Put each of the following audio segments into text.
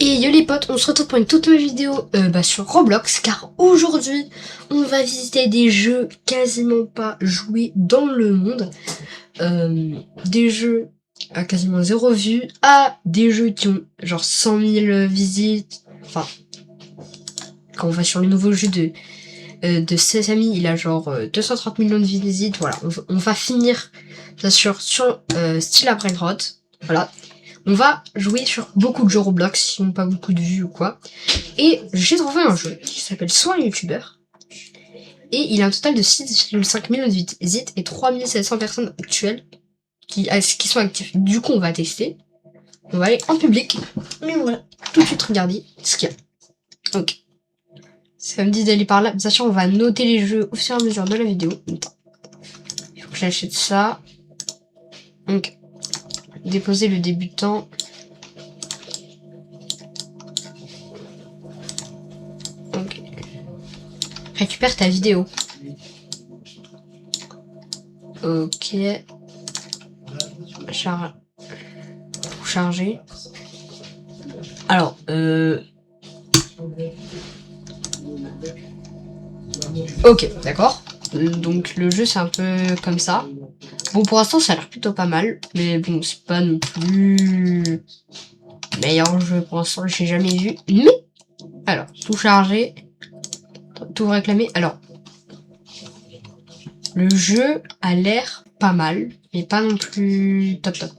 Et yo les potes, on se retrouve pour une toute nouvelle vidéo sur Roblox, car aujourd'hui on va visiter des jeux quasiment pas joués dans le monde, des jeux à quasiment 0 vue, à des jeux qui ont genre 100 000 visites. Enfin, quand on va sur le nouveau jeu de Sesame, il a genre 230 millions de visites. Voilà, on va finir bien sûr sur Steel Brainrot. Voilà. On va jouer sur beaucoup de jeux Roblox, qui n'ont pas beaucoup de vues ou quoi. Et j'ai trouvé un jeu qui s'appelle Soit un youtubeur. Et il a un total de 6,5 millions de visites et 3700 personnes actuelles qui sont actives. Du coup, on va tester. On va aller en public. Mais on va tout de suite regarder ce qu'il y a. Ok. Ça me dit d'aller par là. Sachant on va noter les jeux au fur et à mesure de la vidéo. Il faut que j'achète ça. Donc, déposer le débutant. Ok. Récupère ta vidéo. Ok. Charger. Alors, ok, d'accord. Donc le jeu c'est un peu comme ça. Bon, pour l'instant ça a l'air plutôt pas mal, mais bon, c'est pas non plus meilleur jeu pour l'instant que j'ai jamais vu. Mais alors, tout charger, tout réclamer. Alors, le jeu a l'air pas mal, mais pas non plus top top.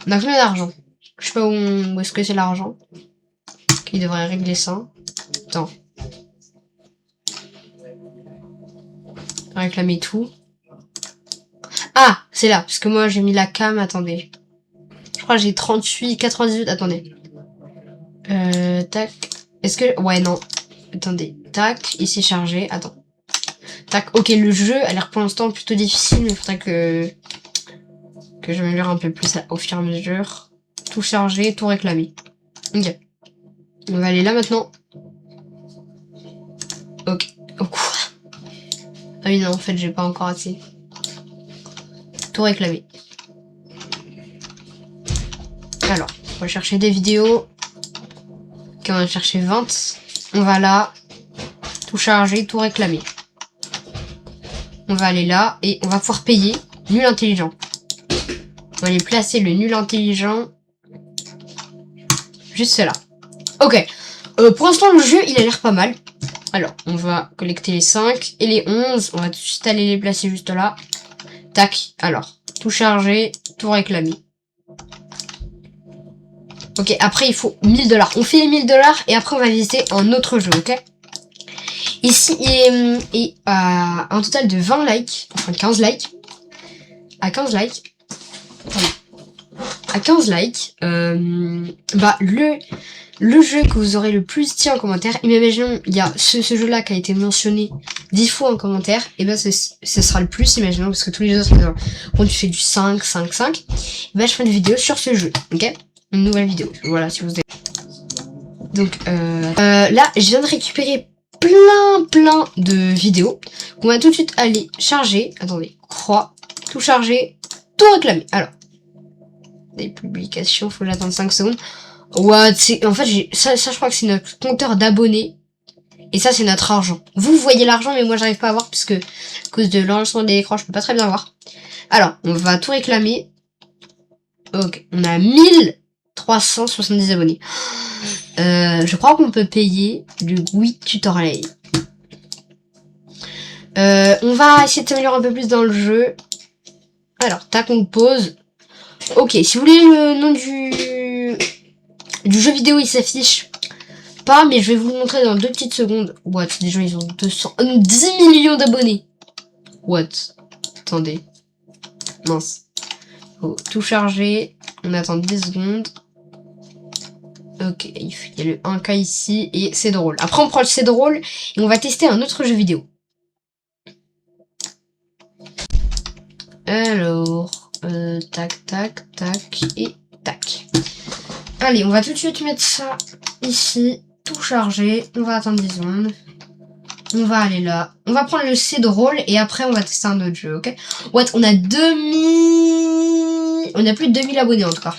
On a combien d'argent? Je sais pas où est-ce que c'est l'argent. Il devrait régler ça. Attends. Réclamer tout. Ah, c'est là, parce que moi j'ai mis la cam, attendez. Je crois que j'ai 38, 98, attendez. Tac. Est-ce que... Ouais, non. Attendez. Tac, ici chargé, attends. Tac, ok, le jeu a l'air pour l'instant plutôt difficile, mais il faudrait que j'améliore un peu plus au fur et à mesure. Tout chargé, tout réclamé. Ok. On va aller là maintenant. Ok. Oh quoi? Ah oui, non, en fait, j'ai pas encore assez. Tout réclamé. Alors, on va chercher des vidéos. Ok, on va chercher 20. On va là. Tout charger, tout réclamer. On va aller là et on va pouvoir payer. Nul intelligent. On va aller placer le nul intelligent. Juste là. Ok. Pour l'instant, le jeu, il a l'air pas mal. Alors, on va collecter les 5 et les 11. On va tout de suite aller les placer juste là. Tac. Alors, tout charger, tout réclamer. Ok, après, il faut 1000 $. On fait les 1000 $ et après, on va visiter un autre jeu, ok? Ici, et un total de 20 likes. Enfin, 15 likes. À 15 likes. À 15 likes, bah, le jeu que vous aurez le plus dit en commentaire, imaginons, il y a ce jeu-là qui a été mentionné 10 fois en commentaire, et ben ce sera le plus, imaginons, parce que tous les autres, quand tu fais du 5, 5, 5, ben je ferai une vidéo sur ce jeu, ok? Une nouvelle vidéo, voilà, si vous avez... Donc, là, je viens de récupérer plein de vidéos, qu'on va tout de suite aller charger, attendez, croix, tout charger, tout réclamer, alors, des publications, faut que j'attende 5 secondes. What? En fait, ça, je crois que c'est notre compteur d'abonnés. Et ça, c'est notre argent. Vous voyez l'argent, mais moi, j'arrive pas à voir, puisque à cause de l'enregistrement des écrans, je peux pas très bien voir. Alors, on va tout réclamer. Ok, on a 1370 abonnés. Je crois qu'on peut payer le GUI tutoriel. On va essayer de s'améliorer un peu plus dans le jeu. Alors, tac, on pause. Ok, si vous voulez le nom du jeu vidéo, il s'affiche pas, mais je vais vous le montrer dans 2 petites secondes. What? Des gens, ils ont 10 millions d'abonnés. What? Attendez. Mince. Faut tout charger. On attend 10 secondes. Ok, il y a le 1K ici, et c'est drôle. Après, on prend le c'est drôle, et on va tester un autre jeu vidéo. Alors, tac, tac, tac, et tac. Allez, on va tout de suite mettre ça ici, tout chargé. On va attendre 10 secondes. On va aller là. On va prendre le c'est drôle et après on va tester un autre jeu, ok? What? On a 2000... On a plus de 2000 abonnés en tout cas.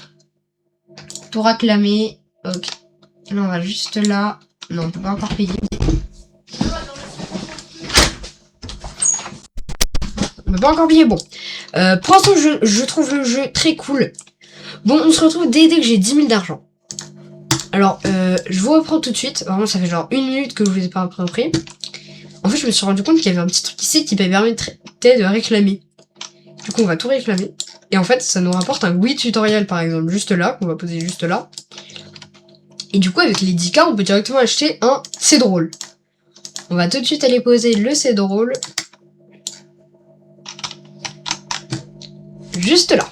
Tout réclamer. Ok. Là, on va juste là. Non, on peut pas encore payer. On peut pas encore payer, bon. Pour l'instant, je trouve le jeu très cool. Bon, on se retrouve dès que j'ai 10 000 d'argent. Alors, je vous reprends tout de suite. Vraiment, ça fait genre 1 minute que je vous ai pas repris. En fait, je me suis rendu compte qu'il y avait un petit truc ici qui permettait de réclamer. Du coup, on va tout réclamer. Et en fait, ça nous rapporte un GUI tutoriel, par exemple, juste là, qu'on va poser juste là. Et du coup, avec les 10K, on peut directement acheter un C'est drôle. On va tout de suite aller poser le C'est drôle. Juste là.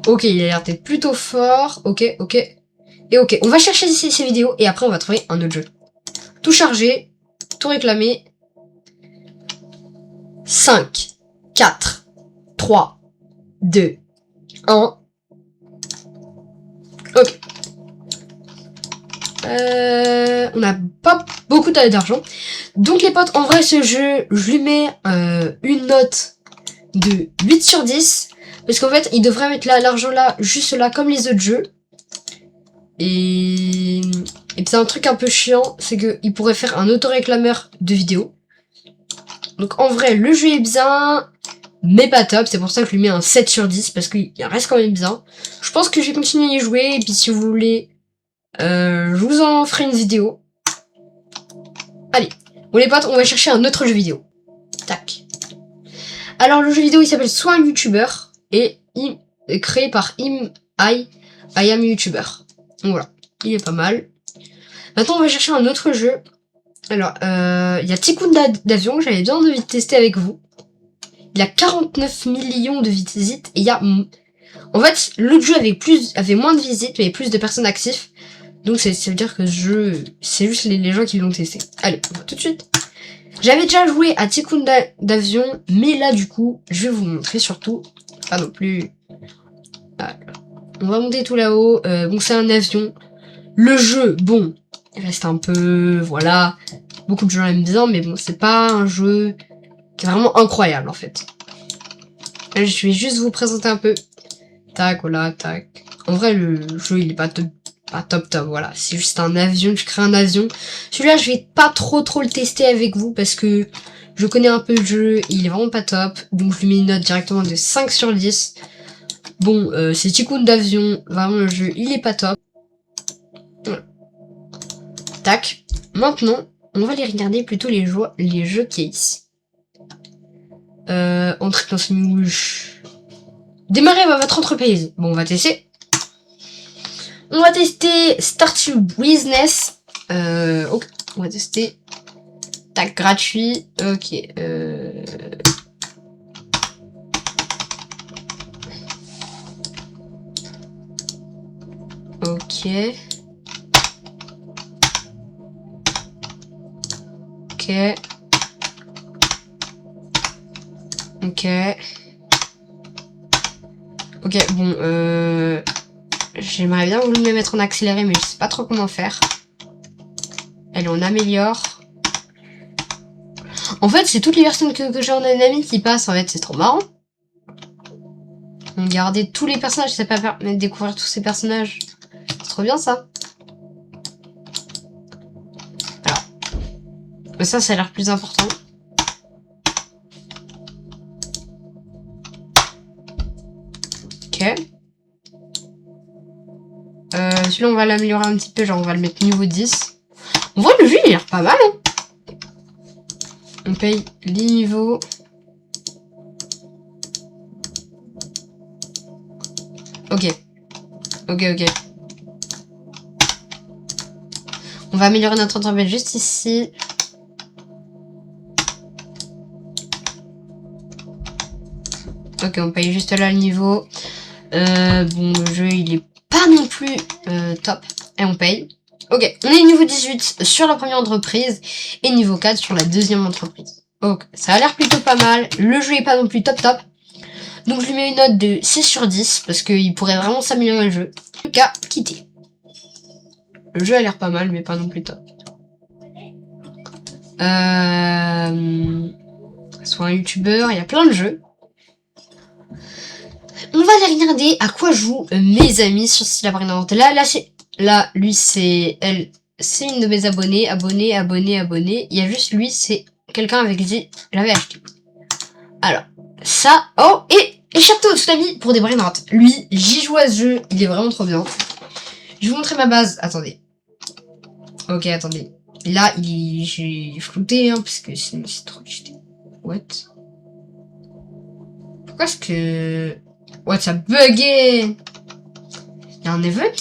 Ok, il a l'air d'être plutôt fort. Ok. Et ok, on va chercher ces vidéos et après on va trouver un autre jeu. Tout chargé, tout réclamé. 5, 4, 3, 2, 1. Ok. On n'a pas beaucoup d'argent. Donc les potes, en vrai ce jeu, je lui mets une note de 8 sur 10. Parce qu'en fait, il devrait mettre l'argent là, juste là, comme les autres jeux. Et c'est un truc un peu chiant, c'est qu'il pourrait faire un autoréclameur de vidéos. Donc en vrai, le jeu est bien, mais pas top. C'est pour ça que je lui mets un 7 sur 10, parce qu'il reste quand même bien. Je pense que je vais continuer à y jouer, et puis si vous voulez, je vous en ferai une vidéo. Allez, bon les potes, on va chercher un autre jeu vidéo. Tac. Alors le jeu vidéo, il s'appelle Soit un YouTuber, et il est créé par I Am YouTuber. Donc voilà, il est pas mal. Maintenant, on va chercher un autre jeu. Alors, il y a Tycoon d'avion, j'avais bien envie de tester avec vous. Il a 49 millions de visites et il y a... En fait, l'autre jeu avait moins de visites, mais plus de personnes actives. Donc ça veut dire que ce jeu, c'est juste les gens qui l'ont testé. Allez, on va tout de suite. J'avais déjà joué à Tycoon d'avion, mais là du coup, je vais vous montrer surtout. Pas non plus... Voilà. On va monter tout là-haut. Bon, c'est un avion. Le jeu, bon, il reste un peu... Voilà. Beaucoup de gens l'aiment bien, mais bon, c'est pas un jeu qui est vraiment incroyable, en fait. Là, je vais juste vous présenter un peu. Tac, voilà, tac. En vrai, le jeu, il est pas top, voilà. C'est juste un avion, je crée un avion. Celui-là, je vais pas trop le tester avec vous, parce que je connais un peu le jeu, et il est vraiment pas top. Donc, je lui mets une note directement de 5 sur 10. Bon, c'est Tycoon d'avion. Vraiment, le jeu, il est pas top. Voilà. Tac. Maintenant, on va aller regarder plutôt les jeux qui est ici. Entrer dans une mouche. Démarrer votre entreprise. Bon, on va tester. On va tester Start Your Business. Ok, on va tester. Tac, gratuit. Ok. Ok. Ok. Ok. Ok, bon, j'aimerais bien vous le mettre en accéléré, mais je sais pas trop comment faire. Allez, on améliore. En fait, c'est toutes les personnes que j'ai en ami qui passent, en fait, c'est trop marrant. Garder tous les personnages, ça pas permettre de découvrir tous ces personnages. C'est trop bien, ça. Alors. Mais ça a l'air plus important. Ok. Celui-là, on va l'améliorer un petit peu, genre on va le mettre niveau 10. On voit le jeu, il a l'air pas mal, hein. On paye les niveaux. Ok. Ok. On va améliorer notre entreprise juste ici. Ok, on paye juste là le niveau. Bon, le jeu, il est pas non plus top. Et on paye. Ok, on est niveau 18 sur la première entreprise et niveau 4 sur la deuxième entreprise. Ok, ça a l'air plutôt pas mal. Le jeu est pas non plus top. Donc je lui mets une note de 6 sur 10 parce qu'il pourrait vraiment s'améliorer le jeu. Le cas, quitter. Le jeu a l'air pas mal mais pas non plus top. Soit un youtubeur, il y a plein de jeux. On va aller regarder à quoi jouent mes amis sur Style Apprenante. Là, c'est Là, lui, c'est elle. C'est une de mes abonnées. Abonné. Il y a juste lui, c'est quelqu'un avec qui j'avais acheté. Alors, ça. Oh, et Chapteau, toute la vie pour des brain rot. Lui, j'y joue à ce jeu. Il est vraiment trop bien. Je vais vous montrer ma base. Attendez. Ok, attendez. Là, j'ai flouté, hein, parce que c'est trop cheaté. What? Pourquoi est-ce que... What, ça bugué? Il y a un event?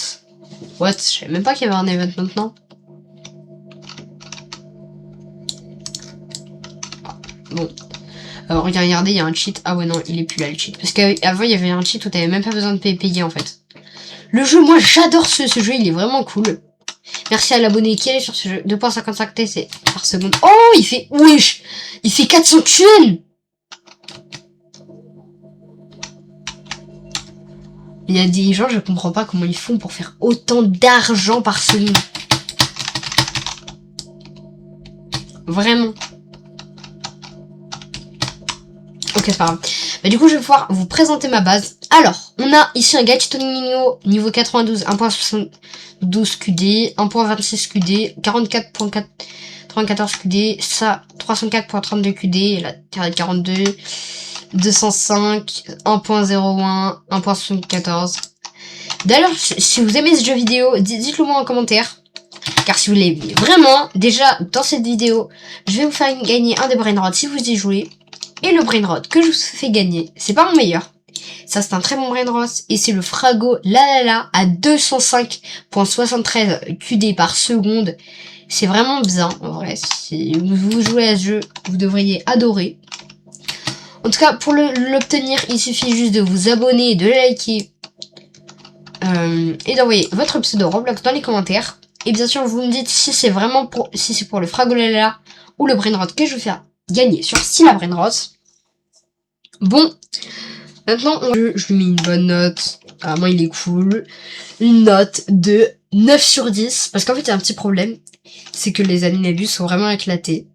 What? Je savais même pas qu'il y avait un event maintenant. Bon. Alors, regardez, il y a un cheat. Ah ouais, non, il est plus là, le cheat. Parce qu'avant, il y avait un cheat où t'avais même pas besoin de payer, en fait. Le jeu, moi, j'adore ce jeu. Il est vraiment cool. Merci à l'abonné qui est sur ce jeu. 2.55 TC par seconde. Oh, il fait... Wesh! Il fait 400 QN! Il y a des gens, je comprends pas comment ils font pour faire autant d'argent par seconde. Vraiment. Ok, c'est pas grave. Bah, du coup, je vais pouvoir vous présenter ma base. Alors, on a ici un Gachitonino niveau 92, 1.72 QD, 1.26 QD, 44.94 QD, ça, 304.32 QD, et la 42, 205, 1.01, 1.74. D'ailleurs, si vous aimez ce jeu vidéo, dites-le moi en commentaire. Car si vous l'aimez vraiment, déjà, dans cette vidéo, je vais vous faire gagner un des brain rots si vous y jouez. Et le brain rot que je vous fais gagner, c'est pas mon meilleur. Ça, c'est un très bon brain rot. Et c'est le Frago Lalala à 205.73 QD par seconde. C'est vraiment bien, en vrai. Si vous jouez à ce jeu, vous devriez adorer. En tout cas, pour l'obtenir, il suffit juste de vous abonner, de liker. Et d'envoyer votre pseudo Roblox dans les commentaires. Et bien sûr, vous me dites si c'est vraiment pour, si c'est pour le Frago Lalala ou le brain rot que je vous fais gagner sur Scylla brain rot. Bon, maintenant, je lui mets une bonne note. Ah, moi, il est cool. Une note de 9 sur 10. Parce qu'en fait, il y a un petit problème. C'est que les animalus sont vraiment éclatés.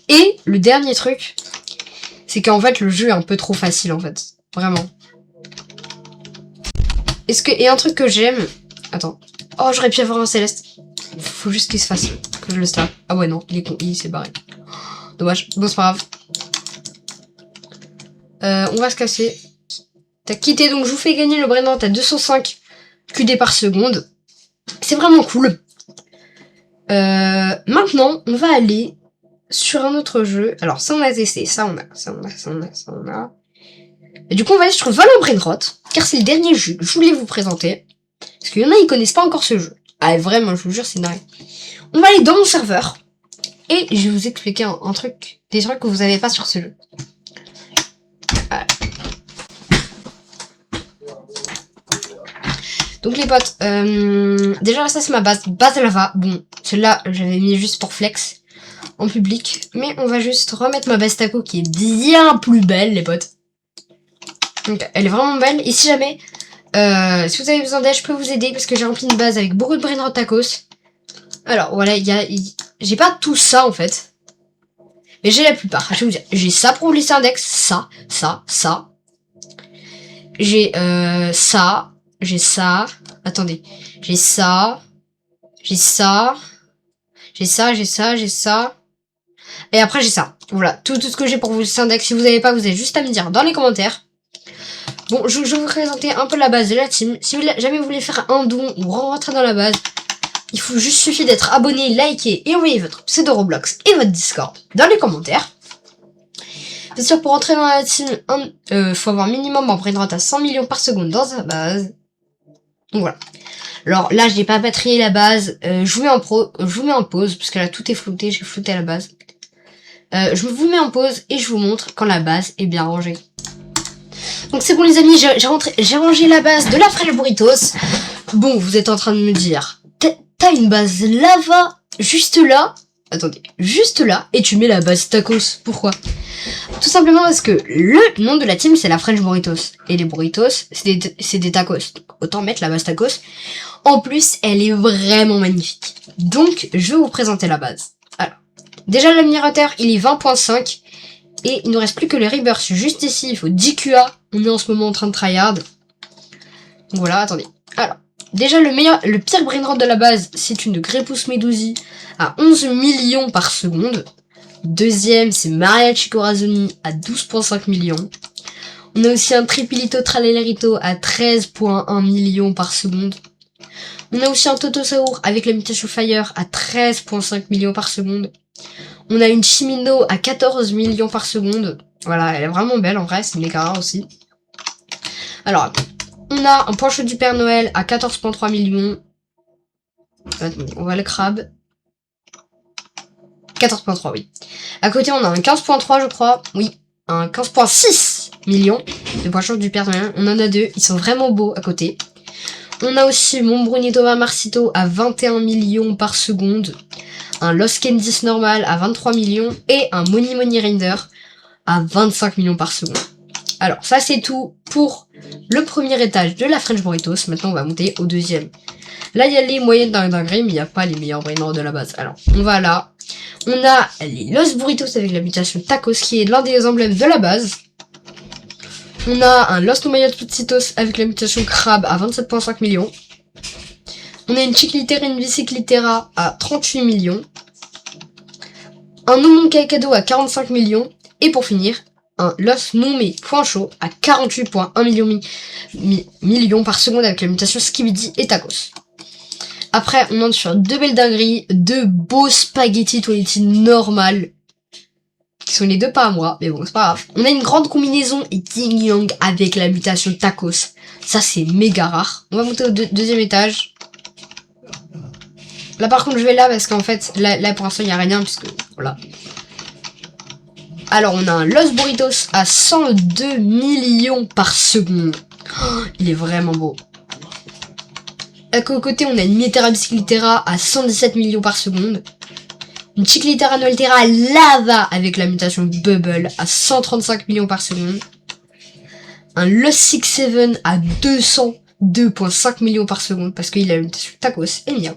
Et le dernier truc, c'est qu'en fait, le jeu est un peu trop facile, en fait. Vraiment. Et un truc que j'aime... Attends. Oh, j'aurais pu avoir un Céleste. Faut juste qu'il se fasse. Que je le snap. Ah ouais, non, il est con. Il s'est barré. Dommage. Bon, c'est pas grave. On va se casser. T'as quitté, donc je vous fais gagner le brain rot à 205 QD par seconde. C'est vraiment cool. Maintenant, on va aller sur un autre jeu. Alors, ça, on a testé. Ça, on a. Et du coup, on va aller sur Valorant brain rot. Car c'est le dernier jeu que je voulais vous présenter. Parce qu'il y en a, ils connaissent pas encore ce jeu. Ah, vraiment, je vous jure, c'est dingue. On va aller dans mon serveur. Et je vais vous expliquer un truc. Des trucs que vous avez pas sur ce jeu. Voilà. Donc les potes, déjà ça c'est ma base lava. Bon, celle-là j'avais mis juste pour flex en public. Mais on va juste remettre ma base taco qui est bien plus belle les potes. Donc elle est vraiment belle. Et si jamais, si vous avez besoin d'aide, je peux vous aider parce que j'ai rempli une base avec beaucoup de brain rot tacos. Alors voilà, j'ai pas tout ça en fait. Mais j'ai la plupart, je vais vous dire. J'ai ça pour lisser index, ça. J'ai ça. J'ai ça. Attendez. J'ai ça. Et après, j'ai ça. Voilà. Tout ce que j'ai pour vous index. Si vous n'avez pas, vous avez juste à me dire dans les commentaires. Bon, je vais vous présenter un peu la base de la team. Si jamais vous voulez faire un don ou rentrer dans la base, il faut juste suffit d'être abonné, liker et envoyer votre pseudo Roblox et votre Discord dans les commentaires. Bien sûr, pour entrer dans la team, faut avoir minimum un brain rot à 100 millions par seconde dans sa base. Donc voilà. Alors là, j'ai pas patrié la base. Je vous mets en pause parce que là tout est flouté. J'ai flouté la base. Je vous mets en pause et je vous montre quand la base est bien rangée. Donc c'est bon les amis, j'ai rangé la base de la Fresh Burritos. Bon, vous êtes en train de me dire, t'as une base lava juste là. Attendez, juste là, et tu mets la base tacos. Pourquoi? Tout simplement parce que le nom de la team, c'est la French Burritos. Et les burritos, c'est des tacos. Donc, autant mettre la base tacos. En plus, elle est vraiment magnifique. Donc, je vais vous présenter la base. Alors, déjà, l'admirateur, il est 20.5. Et il ne reste plus que les rebirths juste ici. Il faut 10 QA. On est en ce moment en train de tryhard. Donc voilà, attendez. Alors, Déjà, le pire brainrot de la base, c'est une Grepus Medusi à 11 millions par seconde. Deuxième, c'est Mariachi Corazoni à 12,5 millions. On a aussi un Tripilito Tralerito à 13,1 millions par seconde. On a aussi un Totosaur avec la mutation Fire à 13,5 millions par seconde. On a une Chimino à 14 millions par seconde. Voilà, elle est vraiment belle en vrai, c'est méga rare aussi. Alors, on a un Pancho du Père Noël à 14,3 millions. Attendez, on va le crabe. 14,3, oui. À côté, on a un 15,3, je crois. Oui, un 15,6 millions de Pancho du Père Noël. On en a deux, ils sont vraiment beaux à côté. On a aussi mon Brunito Marcito à 21 millions par seconde. Un Lost Candice normal à 23 millions. Et un Money Money Render à 25 millions par seconde. Alors, ça c'est tout pour le premier étage de la French Burritos. Maintenant, on va monter au deuxième. Là, il y a les moyennes dingueries, mais il n'y a pas les meilleurs brainrots de la base. Alors, on va là. On a les Los Burritos avec la mutation Tacos, qui est l'un des emblèmes de la base. On a un Los Nomayas Tutsitos avec la mutation Crab à 27,5 millions. On a une Chiclitera et une Biciclitera à 38 millions. Un Numon Caicado à 45 millions. Et pour finir, un Los Nommé Point Chaud à 48,1 millions par seconde avec la mutation Skibidi et Tacos. Après, on entre sur deux belles dingueries, deux beaux spaghetti toiletti normales, qui sont les deux pas à moi, mais bon, c'est pas grave. On a une grande combinaison Ying Yang avec la mutation Tacos. Ça, c'est méga rare. On va monter au deuxième étage. Là, par contre, je vais là, parce qu'en fait, là pour l'instant, il n'y a rien, puisque, voilà. Alors, on a un Los Burritos à 102 millions par seconde. Oh, il est vraiment beau. À côté, on a une Mietera Biciclitera à 117 millions par seconde. Une Chiclitera Noeltera Lava avec la mutation Bubble à 135 millions par seconde. Un Lost 6-7 à 202,5 millions par seconde parce qu'il a la mutation Tacos et Miaou.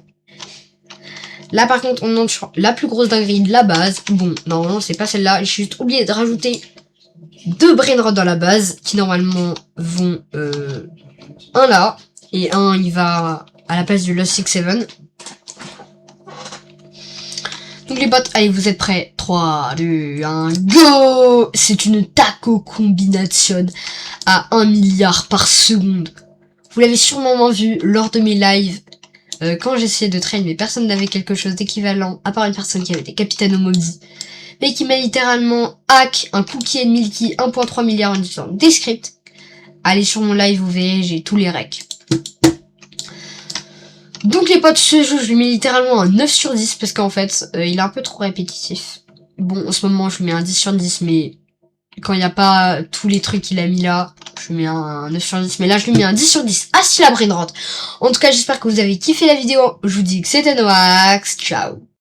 Là, par contre, on entre sur la plus grosse dinguerie de la base. Bon, normalement, c'est pas celle-là. J'ai juste oublié de rajouter deux brainrots dans la base qui, normalement, vont... un là. Et un, il va à la place du Lost 6-7. Donc les potes, allez, vous êtes prêts? 3, 2, 1, go! C'est une taco combination à 1 milliard par seconde. Vous l'avez sûrement vu lors de mes lives. Quand j'essayais de train, mais personne n'avait quelque chose d'équivalent, à part une personne qui avait des Capitano Mobs, mais qui m'a littéralement hack un Cookie and Milky 1,3 milliard en disant des scripts. Allez sur mon live, vous verrez, j'ai tous les recs. Donc les potes, ce jeu, je lui mets littéralement un 9 sur 10, parce qu'en fait, il est un peu trop répétitif. Bon, en ce moment, je lui mets un 10 sur 10, mais quand il n'y a pas tous les trucs qu'il a mis là, je lui mets un 9 sur 10. Mais là, je lui mets un 10 sur 10. Ah, si la brainrot. En tout cas, j'espère que vous avez kiffé la vidéo. Je vous dis que c'était Noax. Ciao.